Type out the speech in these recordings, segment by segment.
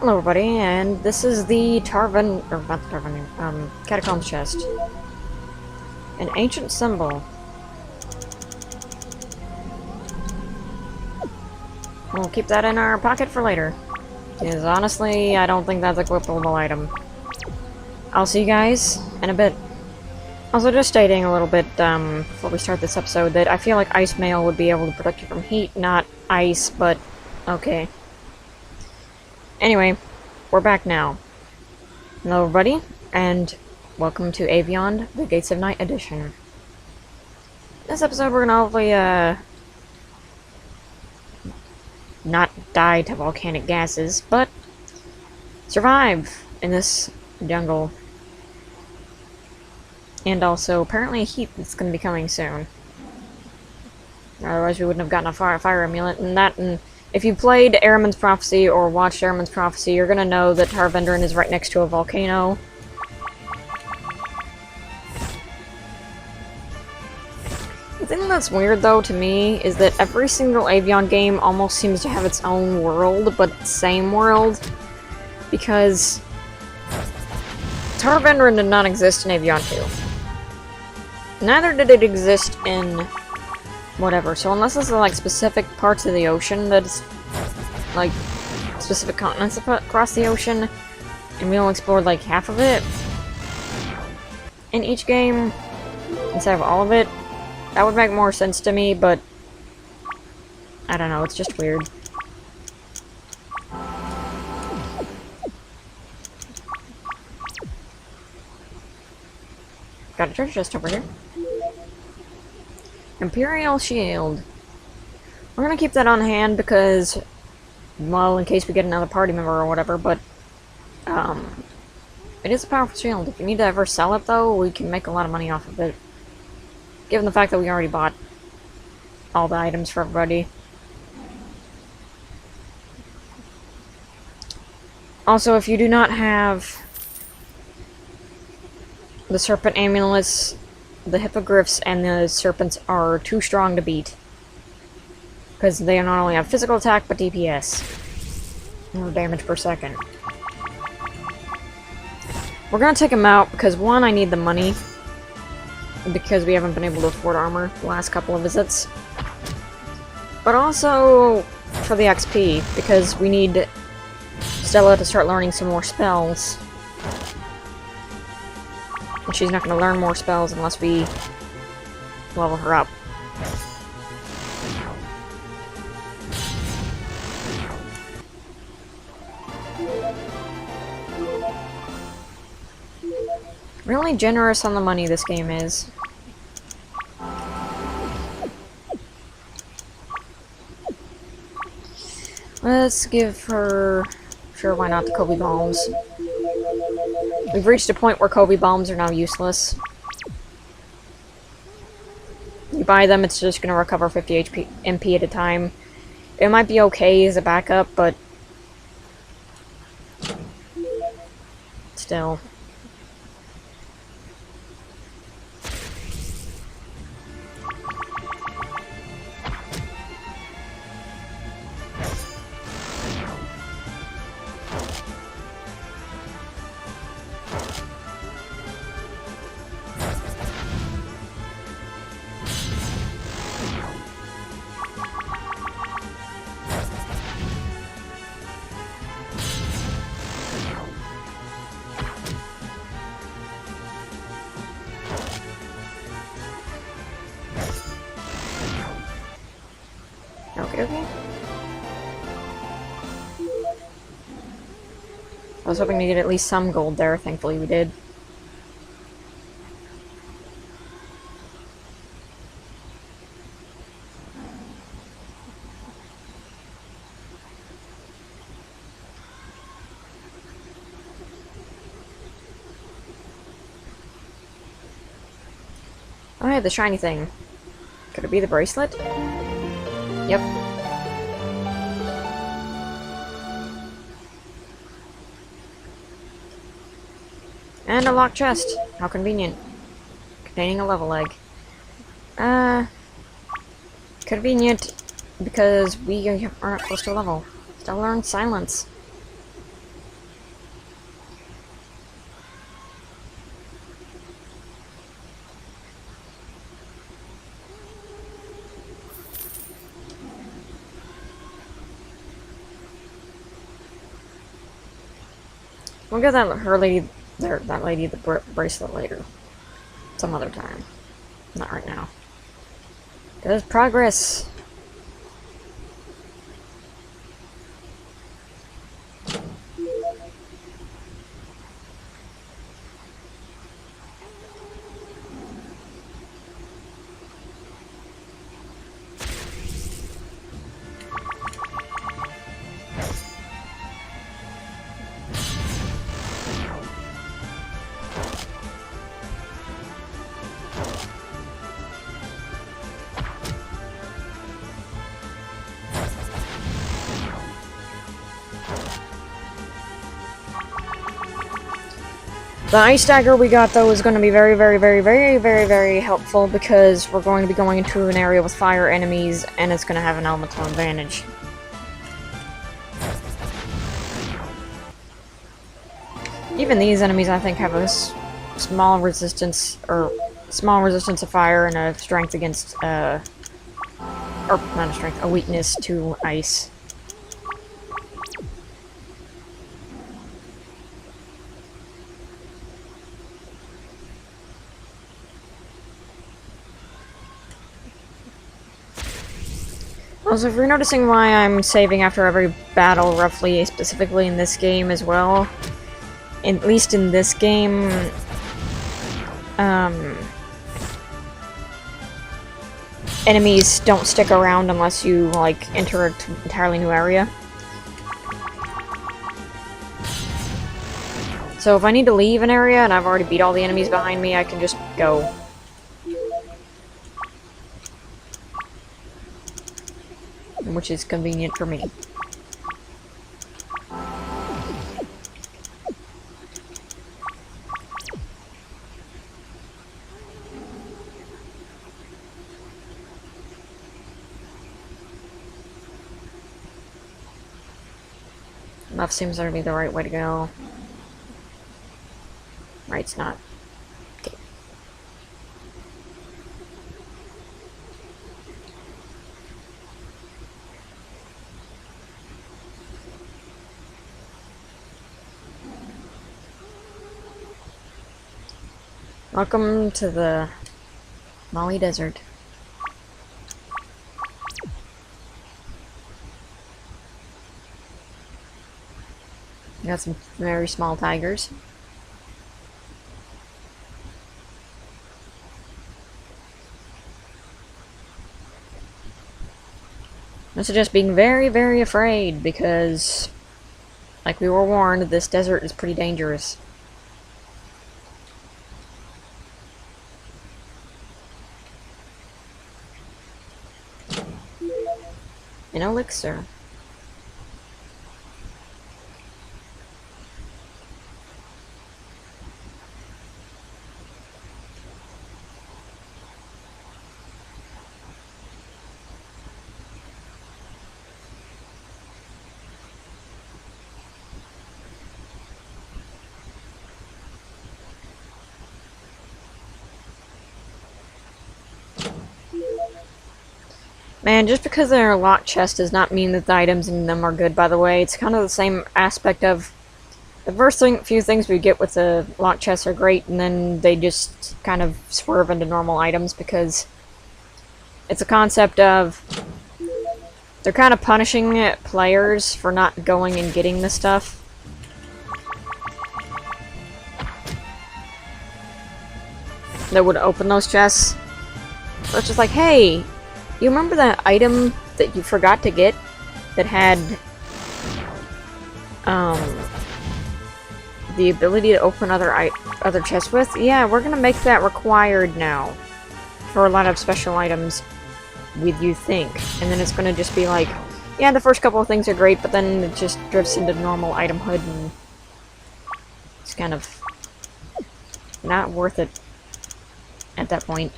Hello everybody, and this is the Catacombs chest. An ancient symbol. We'll keep that in our pocket for later. Because honestly, I don't think that's a clippable item. I'll see you guys in a bit. Also, just stating a little bit, before we start this episode, that I feel like ice mail would be able to protect you from heat, not ice, but okay. Anyway, we're back now. Hello everybody, and welcome to Aveyond Gates of Night edition. This episode we're gonna hopefully, not die to volcanic gases, but survive in this jungle. And also, apparently heat that's gonna be coming soon. Otherwise we wouldn't have gotten a fire amulet, and if you played Airman's Prophecy or watched Airman's Prophecy, you're gonna know that Tarvendran is right next to a volcano. The thing that's weird, though, to me, is that every single Aveyond game almost seems to have its own world, but same world. Because Tarvendran did not exist in Aveyond 2. Neither did it exist in whatever, so unless it's like specific parts of the ocean that's like specific continents across the ocean, and we only explored like half of it in each game instead of all of it, that would make more sense to me, but I don't know, it's just weird. Got a treasure chest over here. Imperial Shield. We're gonna keep that on hand because, well, in case we get another party member or whatever, but, it is a powerful shield. If we need to ever sell it, though, we can make a lot of money off of it. Given the fact that we already bought all the items for everybody. Also, if you do not have the serpent amulets, the hippogriffs and the serpents are too strong to beat. Because they not only have physical attack, but DPS. Or damage per second. We're gonna take them out because, one, I need the money. Because we haven't been able to afford armor the last couple of visits. But also for the XP, because we need Stella to start learning some more spells. And she's not going to learn more spells unless we level her up. Really generous on the money this game is. Let's give her... Sure, why not the Kobe bombs. We've reached a point where Kobe bombs are now useless. You buy them, it's just going to recover 50 MP at a time. It might be okay as a backup, but still. Okay. I was hoping to get at least some gold there, thankfully we did. Oh, I had the shiny thing. Could it be the bracelet? Yep. And a locked chest. How convenient. Containing a level egg. Convenient because we aren't close to a level. Still learn silence. We'll give that lady the bracelet later. Some other time. Not right now. There's progress. The ice dagger we got, though, is going to be very helpful because we're going to be going into an area with fire enemies, and it's going to have an elemental advantage. Even these enemies, I think, have a small resistance to fire and a strength against, or not a strength, a weakness to ice. Also, if you're noticing why I'm saving after every battle, roughly, specifically in this game as well, at least in this game, enemies don't stick around unless you, like, enter an entirely new area. So if I need to leave an area and I've already beat all the enemies behind me, I can just go. Which is convenient for me. Left seems to be the right way to go. Right's not. Okay. Welcome to the Mali Desert. You got some very small tigers. I suggest being very afraid because, like we were warned, this desert is pretty dangerous. An elixir. Man, just because they're a locked chest does not mean that the items in them are good, by the way. It's kind of the same aspect of the first few things we get with the locked chests are great, and then they just kind of swerve into normal items because it's a concept of they're kind of punishing players for not going and getting the stuff. That would open those chests. So it's just like, hey, you remember that item that you forgot to get that had the ability to open other chests with? Yeah, we're gonna make that required now for a lot of special items with you think. And then it's gonna just be like, yeah, the first couple of things are great, but then it just drifts into normal itemhood and it's kind of not worth it at that point.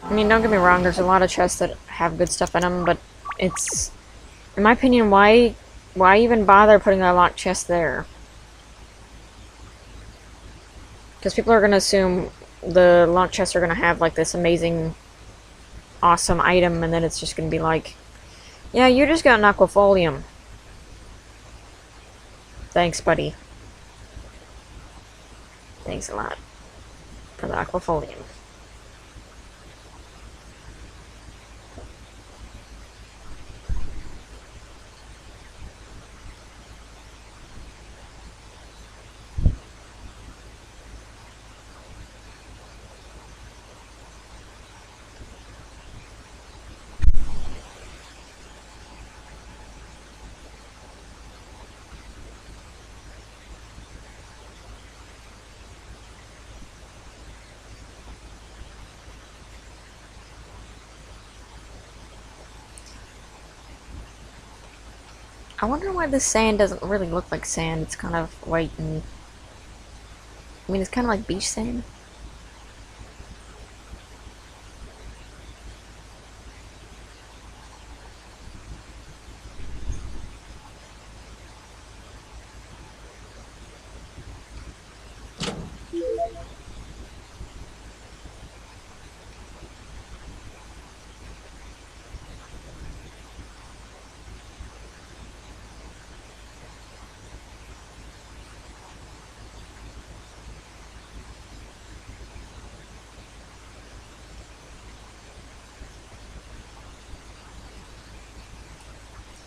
I mean, don't get me wrong, there's a lot of chests that have good stuff in them, but it's, in my opinion, why even bother putting a locked chest there? Because people are going to assume the locked chests are going to have, like, this amazing, awesome item, and then it's just going to be like, Yeah, you just got an aquafolium. Thanks, buddy. Thanks a lot for the aquafolium. I wonder why this sand doesn't really look like sand. It's kind of white and... I mean, it's kind of like beach sand.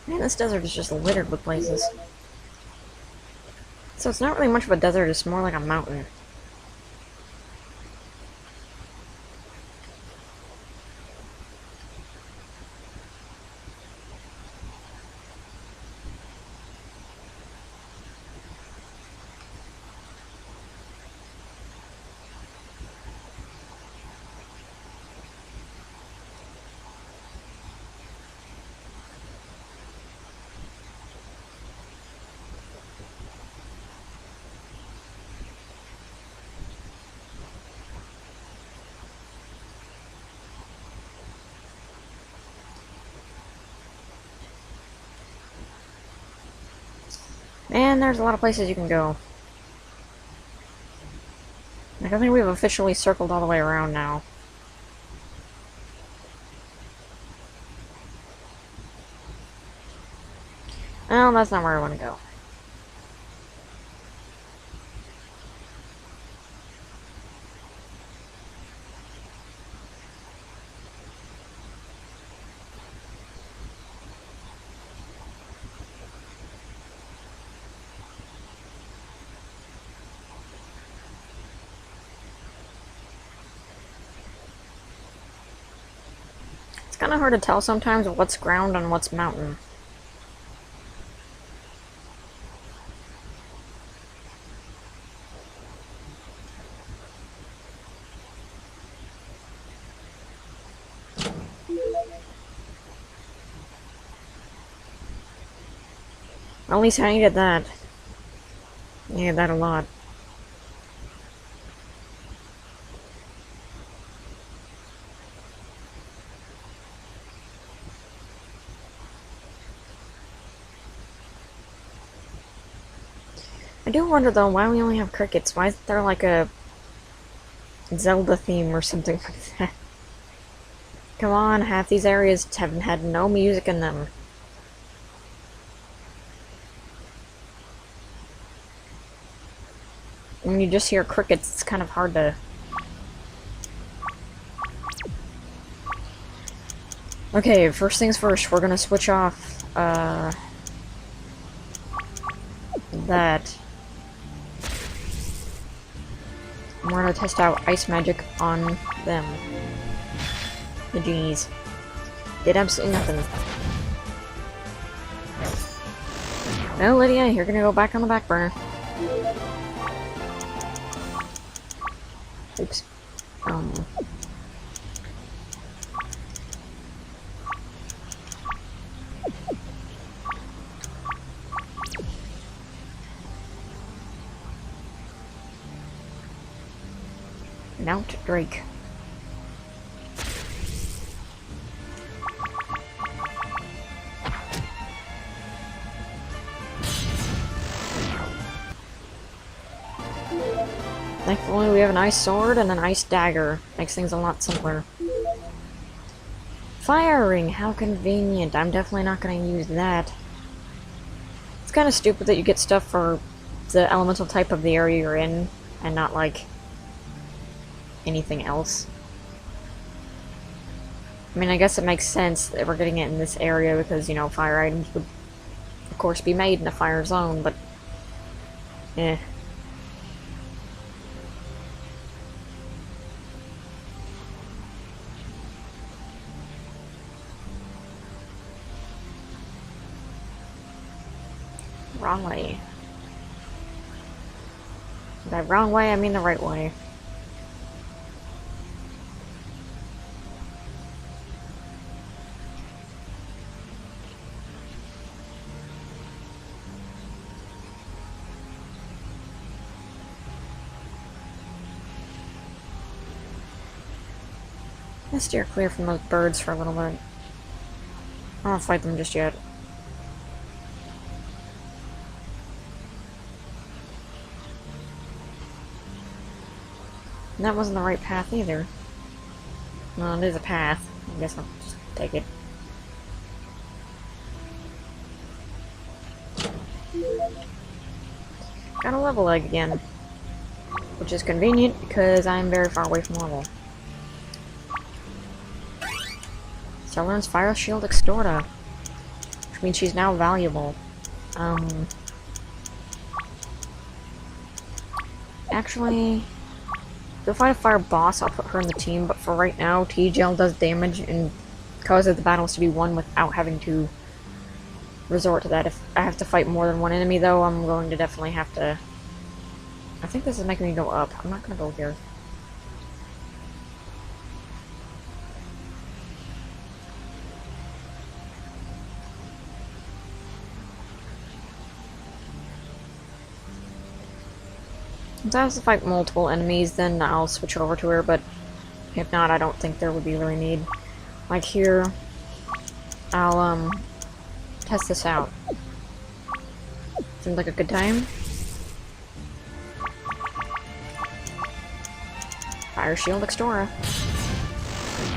Man, this desert is just littered with places. So it's not really much of a desert, it's more like a mountain. And there's a lot of places you can go. Like, I think we've officially circled all the way around now. Well, that's not where I want to go. It's kind of hard to tell sometimes what's ground and what's mountain. At least I needed that. I needed that a lot. I do wonder though why we only have crickets. Why isn't there like a Zelda theme or something like that? Come on, half these areas haven't had no music in them. When you just hear crickets, it's kind of hard to... Okay, first things first, we're gonna switch off, that. We're gonna test out ice magic on them. The genies. Did absolutely nothing. No, Lydia, you're gonna go back on the back burner. Oops. Mount Drake. Thankfully we have an ice sword and an ice dagger. Makes things a lot simpler. Firing, how convenient. I'm definitely not going to use that. It's kind of stupid that you get stuff for the elemental type of the area you're in, and not, like, anything else. I mean, I guess it makes sense that we're getting it in this area because, you know, fire items would, of course, be made in a fire zone, but... eh. Wrong way. By wrong way, I mean the right way. Let's steer clear from those birds for a little bit. I don't fight them just yet. And that wasn't the right path either. No, it is a path. I guess I'll just take it. Got a level egg again. Which is convenient because I'm very far away from level. So learns Fire Shield Extorta. Which means she's now valuable. Actually, if I fight a fire boss, I'll put her in the team, but for right now, T-Gel does damage and causes the battles to be won without having to resort to that. If I have to fight more than one enemy, though, I'm going to definitely have to... I think this is making me go up. I'm not going to go here. If I have to fight multiple enemies, then I'll switch over to her, but if not, I don't think there would be really need. Like here, I'll, test this out. Seems like a good time. Fire Shield Extora.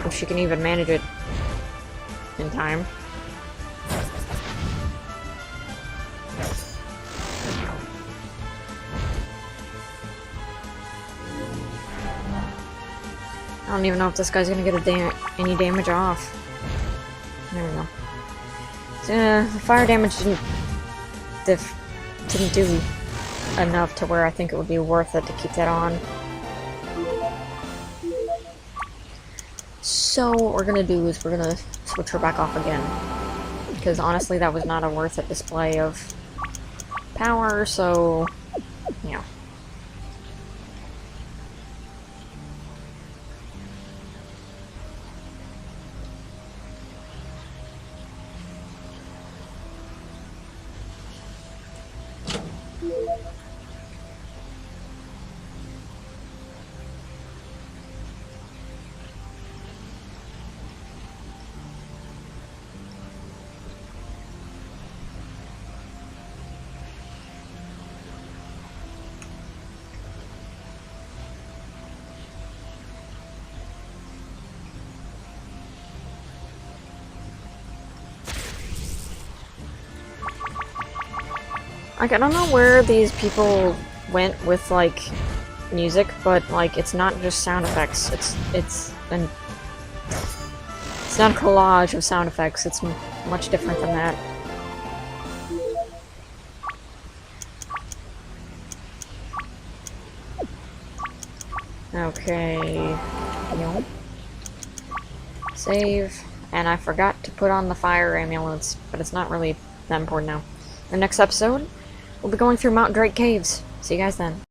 If she can even manage it in time. I don't even know if this guy's gonna get any damage off. There we go. The fire damage didn't do enough to where I think it would be worth it to keep that on. So what we're gonna do is we're gonna switch her back off again. Because honestly that was not a worth it display of power, so yeah. Like, I don't know where these people went with, like, music, but, like, it's not just sound effects. It's not a collage of sound effects. It's much different than that. Okay. Yep. Save. And I forgot to put on the fire amulets, but it's not really that important now. The next episode, we'll be going through Mount Drake Caves. See you guys then.